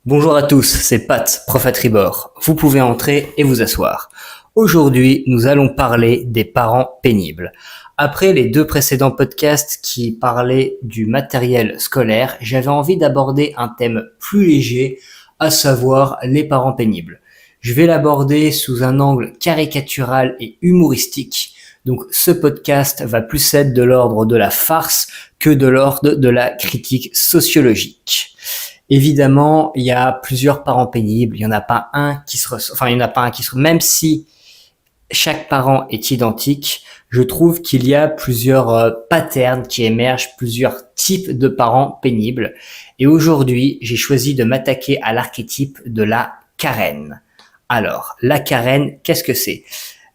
Bonjour à tous, c'est Pat, prof à tribord. Vous pouvez entrer et vous asseoir. Aujourd'hui, nous allons parler des parents pénibles. Après les deux précédents podcasts qui parlaient du matériel scolaire, j'avais envie d'aborder un thème plus léger, à savoir les parents pénibles. Je vais l'aborder sous un angle caricatural et humoristique. Donc ce podcast va plus être de l'ordre de la farce que de l'ordre de la critique sociologique. Évidemment, il y a plusieurs parents pénibles. Il y en a pas un qui se enfin, il y en a pas un qui se même si chaque parent est identique, je trouve qu'il y a plusieurs patterns qui émergent, plusieurs types de parents pénibles. Et aujourd'hui, j'ai choisi de m'attaquer à l'archétype de la Karen. Alors, la Karen, qu'est-ce que c'est?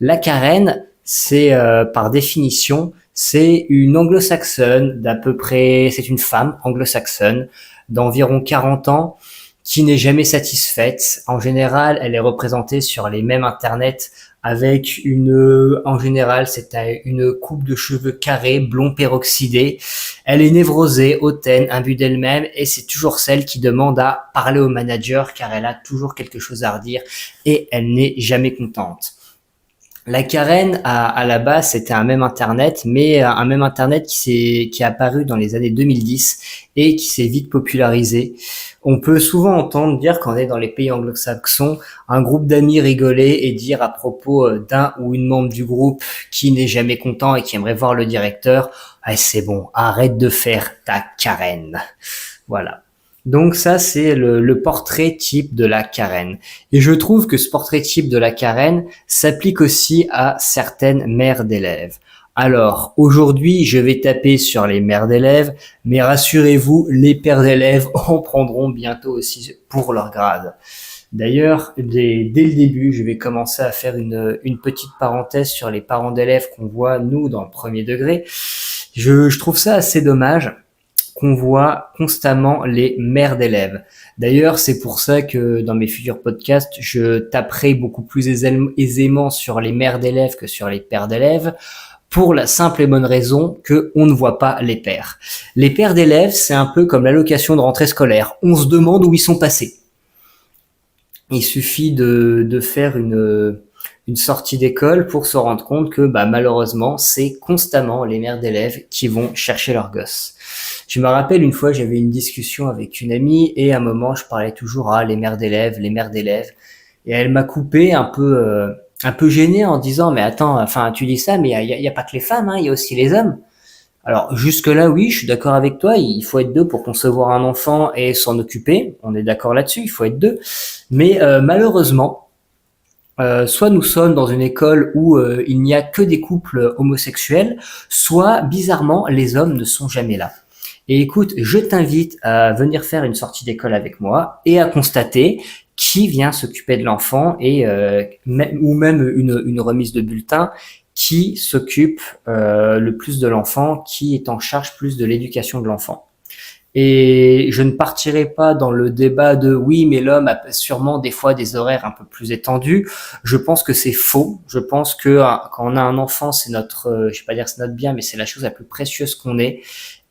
La Karen, c'est par définition, c'est une anglo-saxonne d'à peu près, c'est une femme anglo-saxonne d'environ 40 ans qui n'est jamais satisfaite. En général, elle est représentée sur les mêmes internets avec en général, c'est une coupe de cheveux carrés, blond peroxydé. Elle est névrosée, hautaine, imbue d'elle-même et c'est toujours celle qui demande à parler au manager car elle a toujours quelque chose à redire et elle n'est jamais contente. La Karen, à la base, c'était un même internet, mais un même internet qui est apparu dans les années 2010 et qui s'est vite popularisé. On peut souvent entendre dire quand on est dans les pays anglo-saxons, un groupe d'amis rigoler et dire à propos d'un ou une membre du groupe qui n'est jamais content et qui aimerait voir le directeur, ah, c'est bon, arrête de faire ta Karen. Voilà. Donc ça, c'est le portrait type de la Karen. Et je trouve que ce portrait type de la Karen s'applique aussi à certaines mères d'élèves. Alors, aujourd'hui, je vais taper sur les mères d'élèves, mais rassurez-vous, les pères d'élèves en prendront bientôt aussi pour leur grade. D'ailleurs, dès le début, je vais commencer à faire une petite parenthèse sur les parents d'élèves qu'on voit, nous, dans le premier degré. Je trouve ça assez dommage qu'on voit constamment les mères d'élèves. D'ailleurs, c'est pour ça que dans mes futurs podcasts, je taperai beaucoup plus aisément sur les mères d'élèves que sur les pères d'élèves, pour la simple et bonne raison que on ne voit pas les pères. Les pères d'élèves, c'est un peu comme l'allocation de rentrée scolaire. On se demande où ils sont passés. Il suffit de faire une sortie d'école pour se rendre compte que malheureusement, c'est constamment les mères d'élèves qui vont chercher leurs gosses. Je me rappelle une fois, j'avais une discussion avec une amie et à un moment, je parlais toujours à les mères d'élèves, et elle m'a coupé un peu gêné en disant mais attends, enfin tu dis ça, mais il y a pas que les femmes, hein, il y a aussi les hommes. Alors jusque-là, oui, je suis d'accord avec toi, il faut être deux pour concevoir un enfant et s'en occuper, on est d'accord là-dessus, il faut être deux. Mais malheureusement, soit nous sommes dans une école où il n'y a que des couples homosexuels, soit bizarrement les hommes ne sont jamais là. Et écoute, je t'invite à venir faire une sortie d'école avec moi et à constater qui vient s'occuper de l'enfant et ou même une remise de bulletin, qui s'occupe le plus de l'enfant, qui est en charge plus de l'éducation de l'enfant. Et je ne partirai pas dans le débat de oui, mais l'homme a sûrement des fois des horaires un peu plus étendus. Je pense que c'est faux. Je pense que quand on a un enfant, c'est notre, je vais pas dire c'est notre bien, mais c'est la chose la plus précieuse qu'on ait.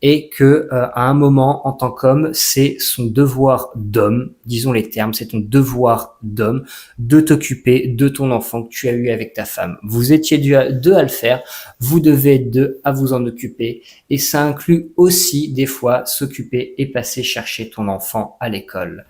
Et que à un moment, en tant qu'homme, c'est son devoir d'homme, disons les termes, c'est ton devoir d'homme de t'occuper de ton enfant que tu as eu avec ta femme. Vous étiez deux à le faire, vous devez être deux à vous en occuper, et ça inclut aussi des fois s'occuper et passer chercher ton enfant à l'école.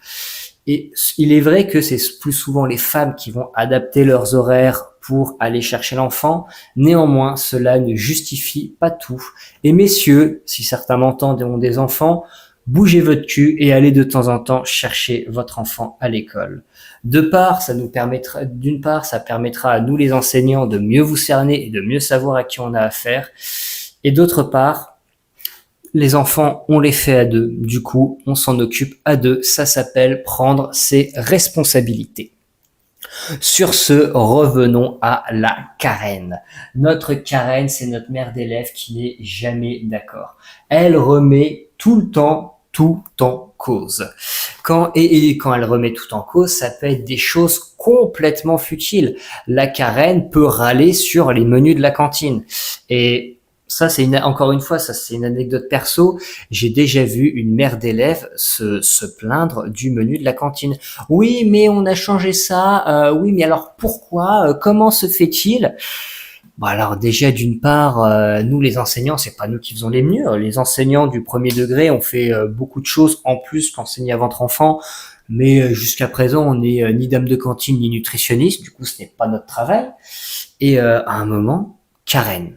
Et il est vrai que c'est plus souvent les femmes qui vont adapter leurs horaires pour aller chercher l'enfant. Néanmoins, cela ne justifie pas tout. Et messieurs, si certains m'entendent et ont des enfants, bougez votre cul et allez de temps en temps chercher votre enfant à l'école. D'une part, ça permettra à nous les enseignants de mieux vous cerner et de mieux savoir à qui on a affaire. Et d'autre part, les enfants, on les fait à deux. Du coup, on s'en occupe à deux. Ça s'appelle prendre ses responsabilités. Sur ce, revenons à la Karen. Notre Karen, c'est notre mère d'élève qui n'est jamais d'accord. Elle remet tout en cause. Quand elle remet tout en cause, ça peut être des choses complètement futiles. La Karen peut râler sur les menus de la cantine. Et Ça, encore une fois, ça c'est une anecdote perso. J'ai déjà vu une mère d'élève se plaindre du menu de la cantine. Oui, mais on a changé ça. Oui, mais alors pourquoi? Comment se fait-il? Bon alors déjà d'une part, nous les enseignants, c'est pas nous qui faisons les menus. Les enseignants du premier degré ont fait beaucoup de choses en plus qu'enseigner à votre enfant. Mais jusqu'à présent, on n'est ni dame de cantine ni nutritionniste. Du coup, ce n'est pas notre travail. Et à un moment, Karen.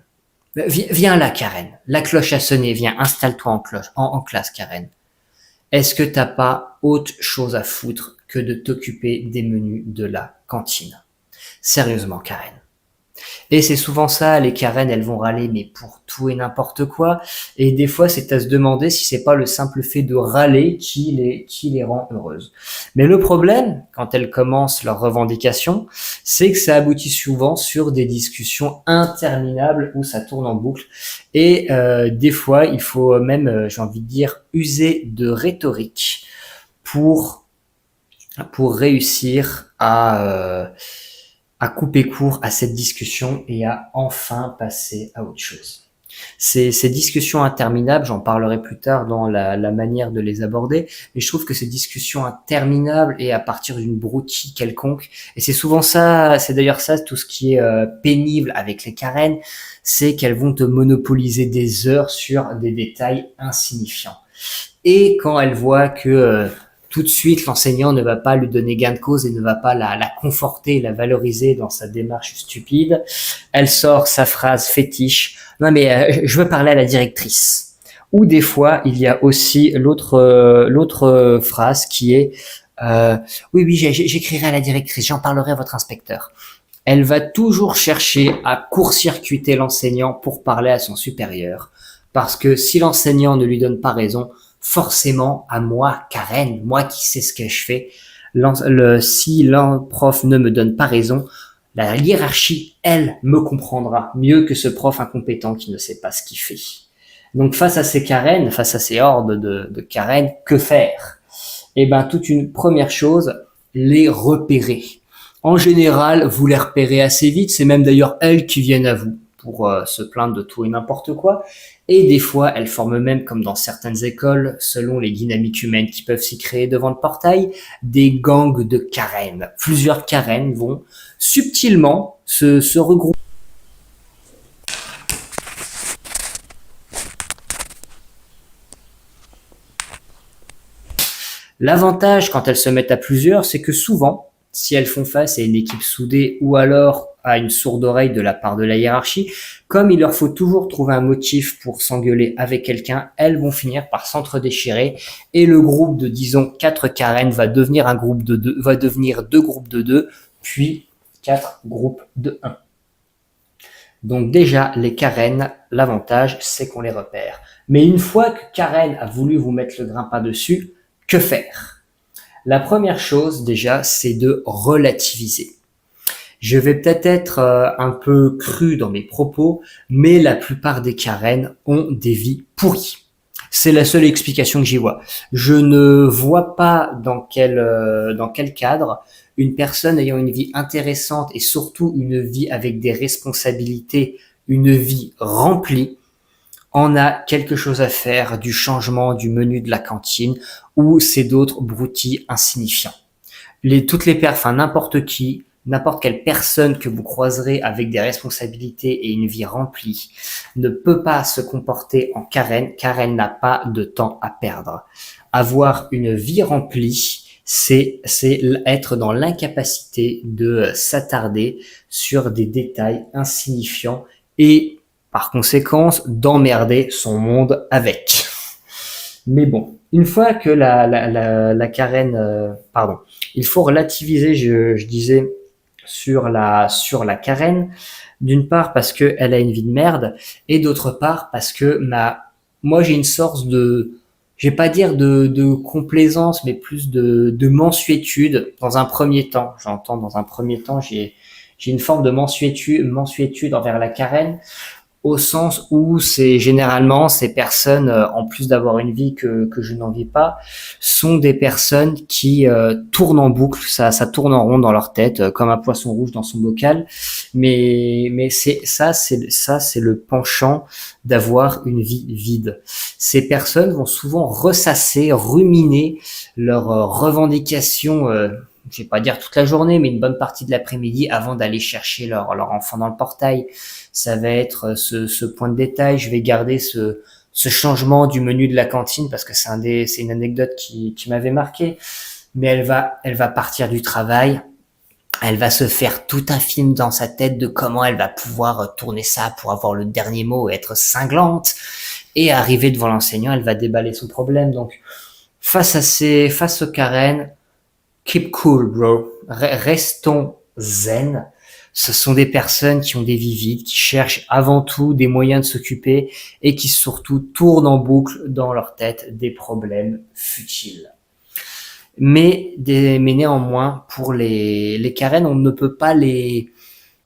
Viens là, Karen. La cloche a sonné. Viens, installe-toi en classe, Karen. Est-ce que t'as pas autre chose à foutre que de t'occuper des menus de la cantine? Sérieusement, Karen. Et c'est souvent ça, les Karen, elles vont râler, mais pour tout et n'importe quoi. Et des fois, c'est à se demander si c'est pas le simple fait de râler qui les rend heureuses. Mais le problème, quand elles commencent leurs revendications, c'est que ça aboutit souvent sur des discussions interminables où ça tourne en boucle. Et des fois, il faut même, j'ai envie de dire, user de rhétorique pour réussir à couper court à cette discussion et à enfin passer à autre chose. Ces discussions interminables, j'en parlerai plus tard dans la manière de les aborder, mais je trouve que ces discussions interminables et à partir d'une broutille quelconque, et c'est souvent ça, c'est d'ailleurs ça tout ce qui est pénible avec les Karen, c'est qu'elles vont te monopoliser des heures sur des détails insignifiants. Et quand elles voient que tout de suite, l'enseignant ne va pas lui donner gain de cause et ne va pas la conforter, la valoriser dans sa démarche stupide. Elle sort sa phrase fétiche. Non mais je veux parler à la directrice. Ou des fois, il y a aussi l'autre phrase qui est oui, j'écrirai à la directrice, j'en parlerai à votre inspecteur. Elle va toujours chercher à court-circuiter l'enseignant pour parler à son supérieur. Parce que si l'enseignant ne lui donne pas raison, forcément à moi, Karen, moi qui sais ce que je fais, si le prof ne me donne pas raison, la hiérarchie, elle, me comprendra mieux que ce prof incompétent qui ne sait pas ce qu'il fait. Donc face à ces Karen, face à ces hordes de Karen, que faire? Eh ben, toute une première chose, les repérer. En général, vous les repérez assez vite, c'est même d'ailleurs elles qui viennent à vous pour se plaindre de tout et n'importe quoi. Et des fois, elles forment même, comme dans certaines écoles, selon les dynamiques humaines qui peuvent s'y créer devant le portail, des gangs de Karen. Plusieurs Karen vont subtilement se regrouper. L'avantage quand elles se mettent à plusieurs, c'est que souvent, si elles font face à une équipe soudée ou alors à une sourde oreille de la part de la hiérarchie, comme il leur faut toujours trouver un motif pour s'engueuler avec quelqu'un, elles vont finir par s'entre-déchirer et le groupe de, disons, 4 Karen va devenir va devenir 2 groupes de 2, puis 4 groupes de 1. Donc déjà, les Karen, l'avantage, c'est qu'on les repère. Mais une fois que Karen a voulu vous mettre le grain par-dessus, que faire? La première chose, déjà, c'est de relativiser. Je vais peut-être être un peu cru dans mes propos, mais la plupart des Karen ont des vies pourries. C'est la seule explication que j'y vois. Je ne vois pas dans quel cadre une personne ayant une vie intéressante et surtout une vie avec des responsabilités, une vie remplie, en a quelque chose à faire du changement du menu de la cantine ou c'est d'autres broutilles insignifiants. N'importe qui, n'importe quelle personne que vous croiserez avec des responsabilités et une vie remplie ne peut pas se comporter en Karen car elle n'a pas de temps à perdre. Avoir une vie remplie, c'est être dans l'incapacité de s'attarder sur des détails insignifiants et par conséquence d'emmerder son monde avec. Mais bon, une fois que la Karen, il faut relativiser, je disais, sur la Karen, d'une part parce que elle a une vie de merde, et d'autre part parce que moi j'ai une sorte de, je vais pas dire de complaisance, mais plus de mansuétude dans un premier temps. J'entends dans un premier temps, j'ai une forme de mansuétude envers la Karen, au sens où c'est généralement ces personnes, en plus d'avoir une vie que je n'envie pas, sont des personnes qui tournent en boucle, ça tourne en rond dans leur tête, comme un poisson rouge dans son bocal, Mais c'est le penchant d'avoir une vie vide. Ces personnes vont souvent ressasser, ruminer leurs revendications, je vais pas dire toute la journée, mais une bonne partie de l'après-midi avant d'aller chercher leur enfant dans le portail. Ça va être ce point de détail. Je vais garder ce changement du menu de la cantine parce que c'est une anecdote qui m'avait marqué. Mais elle va partir du travail. Elle va se faire tout un film dans sa tête de comment elle va pouvoir tourner ça pour avoir le dernier mot et être cinglante. Et arriver devant l'enseignant, elle va déballer son problème. Donc, face aux Karen, keep cool, bro. Restons zen. Ce sont des personnes qui ont des vies vides, qui cherchent avant tout des moyens de s'occuper et qui surtout tournent en boucle dans leur tête des problèmes futiles. Mais néanmoins, pour les Karen, on ne peut pas les...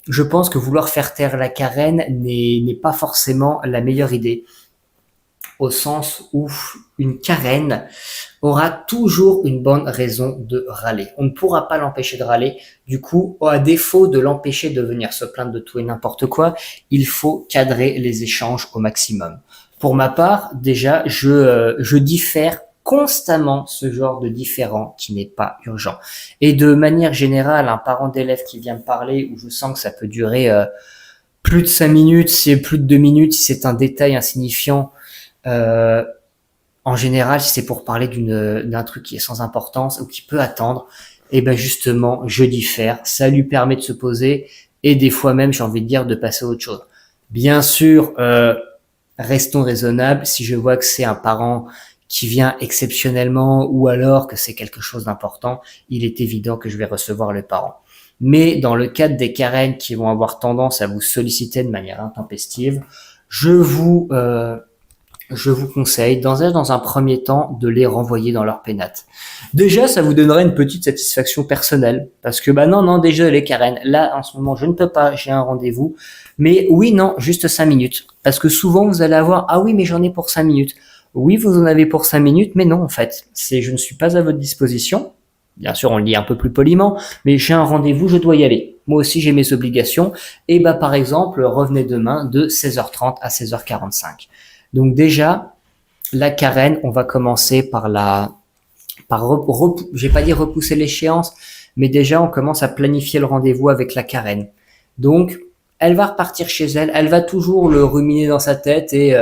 Je pense que vouloir faire taire la Karen n'est pas forcément la meilleure idée, au sens où une Karen aura toujours une bonne raison de râler. On ne pourra pas l'empêcher de râler. Du coup, à défaut de l'empêcher de venir se plaindre de tout et n'importe quoi, il faut cadrer les échanges au maximum. Pour ma part, déjà, je diffère constamment ce genre de différend qui n'est pas urgent. Et de manière générale, un parent d'élève qui vient me parler où je sens que ça peut durer plus de 5 minutes, si plus de 2 minutes, si c'est un détail insignifiant, euh, en général, si c'est pour parler d'un truc qui est sans importance ou qui peut attendre, et ben justement, je diffère. Ça lui permet de se poser et des fois même, j'ai envie de dire, de passer à autre chose. Bien sûr, restons raisonnables. Si je vois que c'est un parent qui vient exceptionnellement ou alors que c'est quelque chose d'important, il est évident que je vais recevoir le parent. Mais dans le cadre des Karen qui vont avoir tendance à vous solliciter de manière intempestive, je vous je vous conseille, dans un premier temps, de les renvoyer dans leur pénate. Déjà, ça vous donnerait une petite satisfaction personnelle, parce que bah non, déjà les Karen, là en ce moment je ne peux pas, j'ai un rendez-vous, mais oui, non, juste 5 minutes, parce que souvent vous allez avoir, ah oui, mais j'en ai pour 5 minutes. Oui, vous en avez pour 5 minutes, mais non, en fait, je ne suis pas à votre disposition. Bien sûr, on le dit un peu plus poliment, mais j'ai un rendez-vous, je dois y aller. Moi aussi, j'ai mes obligations. Et bah, par exemple, revenez demain de 16h30 à 16h45. Donc déjà, la Karen, on va commencer je vais pas dire repousser l'échéance, mais déjà on commence à planifier le rendez-vous avec la Karen. Donc, elle va repartir chez elle, elle va toujours le ruminer dans sa tête et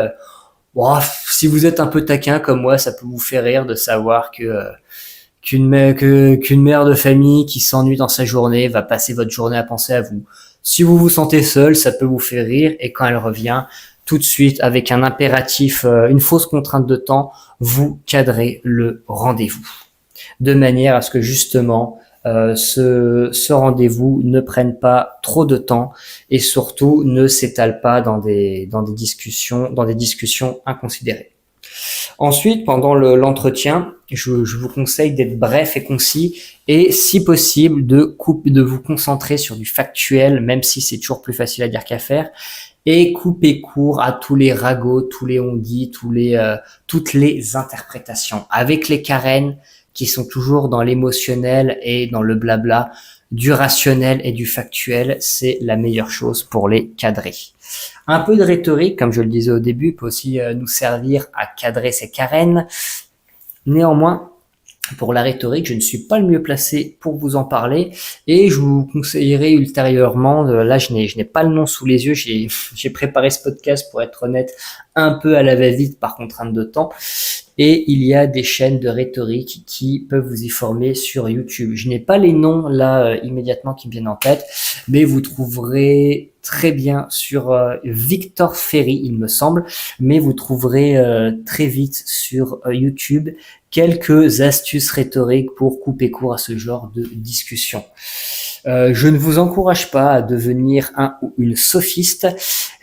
si vous êtes un peu taquin comme moi, ça peut vous faire rire de savoir qu'une mère de famille qui s'ennuie dans sa journée va passer votre journée à penser à vous. Si vous vous sentez seul, ça peut vous faire rire et quand elle revient, tout de suite, avec un impératif, une fausse contrainte de temps, vous cadrez le rendez-vous. De manière à ce que justement, ce rendez-vous ne prenne pas trop de temps et surtout ne s'étale pas dans des discussions inconsidérées. Ensuite, pendant l'entretien, je vous conseille d'être bref et concis et si possible de vous concentrer sur du factuel, même si c'est toujours plus facile à dire qu'à faire, et couper court à tous les ragots, tous les on-dit, toutes les interprétations. Avec les Karen qui sont toujours dans l'émotionnel et dans le blabla, du rationnel et du factuel, c'est la meilleure chose pour les cadrer. Un peu de rhétorique, comme je le disais au début, peut aussi nous servir à cadrer ces Karen. Néanmoins, pour la rhétorique, je ne suis pas le mieux placé pour vous en parler et je vous conseillerais ultérieurement, là je n'ai pas le nom sous les yeux, j'ai préparé ce podcast pour être honnête un peu à la va-vite par contrainte de temps et il y a des chaînes de rhétorique qui peuvent vous y former sur YouTube. Je n'ai pas les noms là immédiatement qui me viennent en tête, mais vous trouverez très bien sur Victor Ferry, il me semble, mais vous trouverez très vite sur YouTube quelques astuces rhétoriques pour couper court à ce genre de discussion. Je ne vous encourage pas à devenir un ou une sophiste.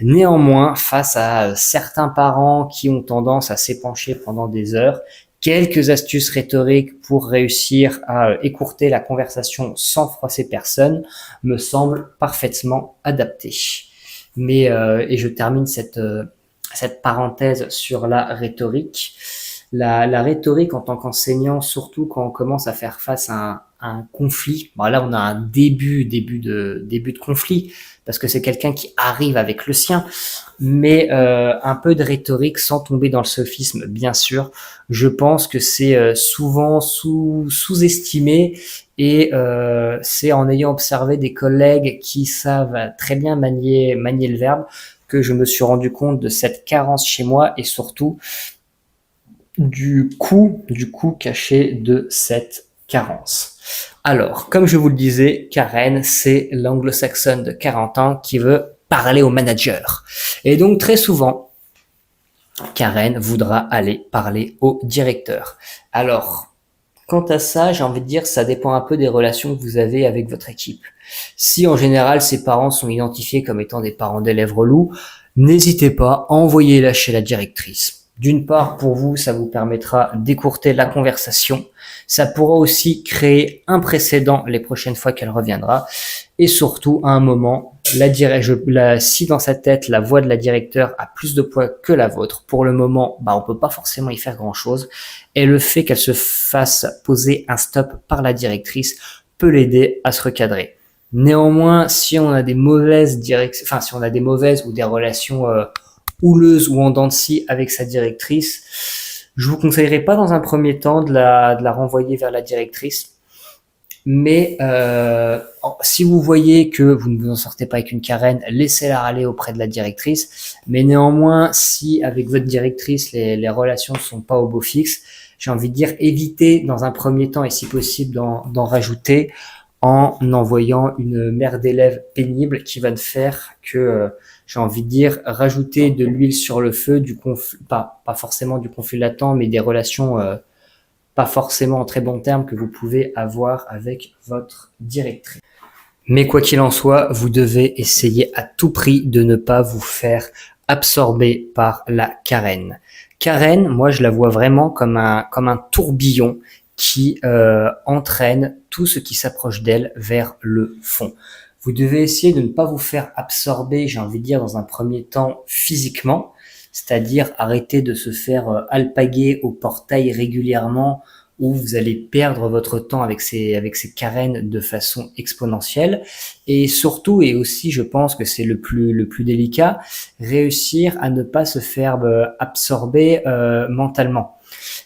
Néanmoins, face à certains parents qui ont tendance à s'épancher pendant des heures, quelques astuces rhétoriques pour réussir à écourter la conversation sans froisser personne me semblent parfaitement adaptées. Et je termine cette parenthèse sur la rhétorique La rhétorique en tant qu'enseignant, surtout quand on commence à faire face à un conflit. Bon, là, on a un début de conflit parce que c'est quelqu'un qui arrive avec le sien, mais un peu de rhétorique sans tomber dans le sophisme, bien sûr. Je pense que c'est souvent sous-estimé et c'est en ayant observé des collègues qui savent très bien manier le verbe que je me suis rendu compte de cette carence chez moi et surtout du coût caché de cette carence. Alors, comme je vous le disais, Karen, c'est l'anglo-saxonne de 40 ans qui veut parler au manager. Et donc, très souvent, Karen voudra aller parler au directeur. Alors, quant à ça, j'ai envie de dire, ça dépend un peu des relations que vous avez avec votre équipe. Si en général ces parents sont identifiés comme étant des parents d'élèves relous, n'hésitez pas à envoyer-la chez la directrice. D'une part, pour vous, ça vous permettra d'écourter la conversation. Ça pourra aussi créer un précédent les prochaines fois qu'elle reviendra. Et surtout, à un moment, si dans sa tête, la voix de la directeur a plus de poids que la vôtre, pour le moment, on peut pas forcément y faire grand chose. Et le fait qu'elle se fasse poser un stop par la directrice peut l'aider à se recadrer. Néanmoins, si on a des mauvaises si on a des mauvaises ou des relations houleuse ou en dents de scie avec sa directrice, je vous conseillerais pas dans un premier temps de la renvoyer vers la directrice. Mais si vous voyez que vous ne vous en sortez pas avec une Karen, laissez-la aller auprès de la directrice. Mais néanmoins, si avec votre directrice, les relations ne sont pas au beau fixe, j'ai envie de dire évitez dans un premier temps et si possible d'en rajouter en envoyant une mère d'élève pénible qui va ne faire que, j'ai envie de dire, rajouter de l'huile sur le feu du conflit, pas forcément du conflit latent, mais des relations pas forcément en très bons termes que vous pouvez avoir avec votre directrice. Mais quoi qu'il en soit, vous devez essayer à tout prix de ne pas vous faire absorber par la Karen. Karen, moi je la vois vraiment comme un tourbillon qui entraîne tout ce qui s'approche d'elle vers le fond. Vous devez essayer de ne pas vous faire absorber, j'ai envie de dire, dans un premier temps physiquement, c'est-à-dire arrêter de se faire alpaguer au portail régulièrement où vous allez perdre votre temps avec ces carènes de façon exponentielle. Et surtout, et aussi je pense que c'est le plus délicat, réussir à ne pas se faire absorber mentalement.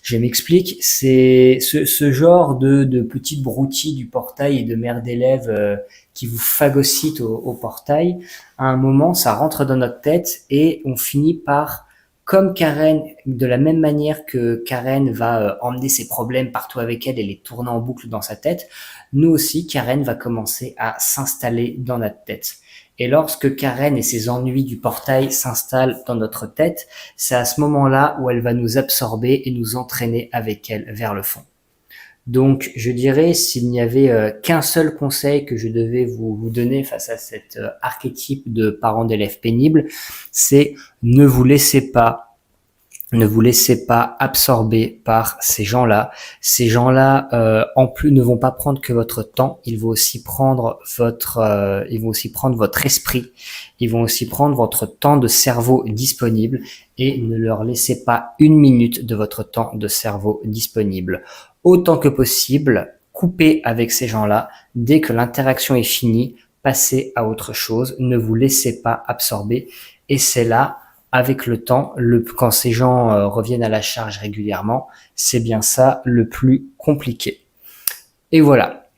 Je m'explique, c'est ce genre de petites broutilles du portail et de mère d'élèves qui vous phagocytent au portail. À un moment, ça rentre dans notre tête et on finit par, comme Karen, de la même manière que Karen va emmener ses problèmes partout avec elle et les tourner en boucle dans sa tête, nous aussi, Karen va commencer à s'installer dans notre tête. Et lorsque Karen et ses ennuis du portail s'installent dans notre tête, c'est à ce moment-là où elle va nous absorber et nous entraîner avec elle vers le fond. Donc, je dirais, s'il n'y avait qu'un seul conseil que je devais vous donner face à cet archétype de parents d'élèves pénibles, c'est ne vous laissez pas absorber par ces gens-là. Ces gens-là, en plus, ne vont pas prendre que votre temps. Ils vont aussi prendre votre esprit. Ils vont aussi prendre votre temps de cerveau disponible et ne leur laissez pas une minute de votre temps de cerveau disponible. Autant que possible, coupez avec ces gens-là. Dès que l'interaction est finie, passez à autre chose. Ne vous laissez pas absorber. Et c'est là, avec le temps, quand ces gens reviennent à la charge régulièrement, c'est bien ça le plus compliqué. Et voilà.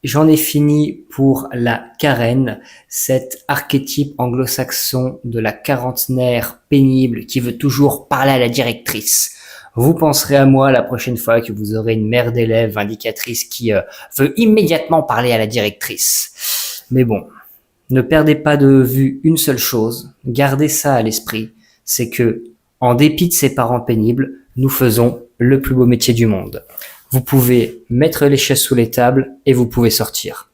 J'en ai fini pour la Karen, cet archétype anglo-saxon de la quarantenaire pénible qui veut toujours parler à la directrice. Vous penserez à moi la prochaine fois que vous aurez une mère d'élève vindicatrice qui veut immédiatement parler à la directrice. Mais bon, ne perdez pas de vue une seule chose, gardez ça à l'esprit, c'est que, en dépit de ces parents pénibles, nous faisons le plus beau métier du monde. Vous pouvez mettre les chaises sous les tables et vous pouvez sortir.